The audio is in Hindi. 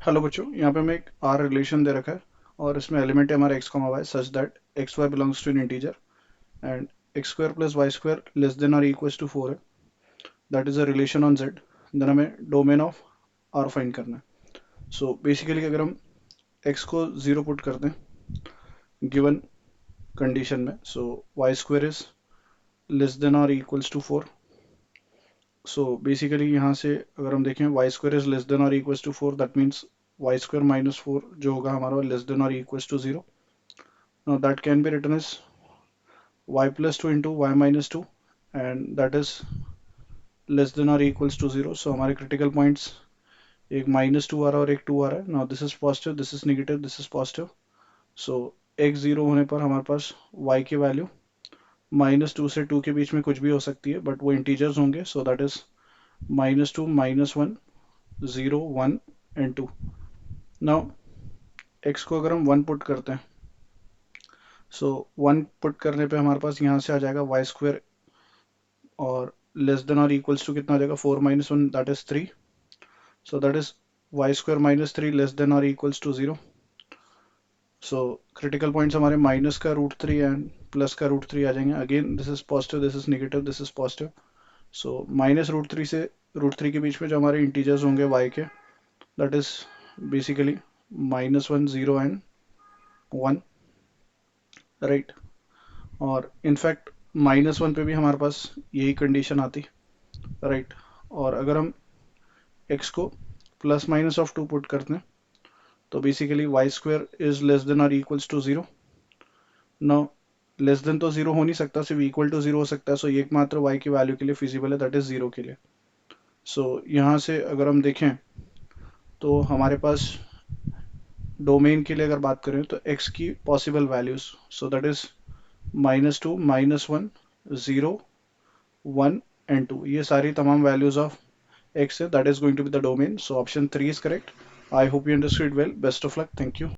हेलो बच्चों, यहाँ पे हमें एक आर रिलेशन दे रखा है और इसमें एलिमेंट है हमारा x comma y such that x y belongs to an integer and x square plus y square less than और इक्वल्स टू 4 है। That is a relation on Z. Then हमें डोमेन ऑफ आर फाइंड करना है। सो बेसिकली अगर हम एक्स को 0 पुट करते हैं गिवन कंडीशन में, so y square is less than और इक्वल्स टू 4। सो बेसिकली यहाँ से अगर हम देखें y square is less than और equals to 4, that means y square minus 4 जो होगा हमारा लेस देन और equals to 0। Now that can be written as y plus 2 into y minus 2 and that is less than or equals to 0. So हमारे critical points एक -2 आ रहा है और एक 2 आ रहा है. Now this is positive, this is negative, this is positive. So x 0 होने पर हमारे पास y की वैल्यू -2 से 2 के बीच में कुछ भी हो सकती है बट वो इंटीजर्स होंगे. सो that is -2 -1 0 1 and 2. Now x को अगर हम 1 पुट करते हैं, सो 1 पुट करने पे हमारे पास यहाँ से आ जाएगा वाई स्क्वायर और लेस देन और इक्वल्स टू कितना आ जाएगा 4 minus 1 that is 3. So that is y square minus 3 less than और equals to 0. So critical points हमारे माइनस का रूट 3 एंड प्लस का रूट 3 आ जाएंगे. Again this is positive, this is negative, this is positive. So minus root 3 से रूट 3 के बीच में जो हमारे इंटीजर्स होंगे वाई के, that is basically -1 0 and 1, right. और इनफैक्ट -1 पे भी हमारे पास यही कंडीशन आती, राइट. और अगर हम x को प्लस माइनस ऑफ 2 पुट करते हैं तो basically y square is less than और equals to 0. Now less than तो 0 हो नहीं सकता, सिर्फ इक्वल टू 0 हो सकता है. सो ये एकमात्र y की वैल्यू के लिए फिजिबल है, दैट इज 0 के लिए. सो यहाँ से अगर हम देखें तो हमारे पास डोमेन के लिए अगर बात करें तो x की possible values, so that is -2 -1 0 1 and 2, ये सारी तमाम वैल्यूज ऑफ x है, that is going to be the domain. So option 3 is correct. I hope you understood well. Best of luck. Thank you.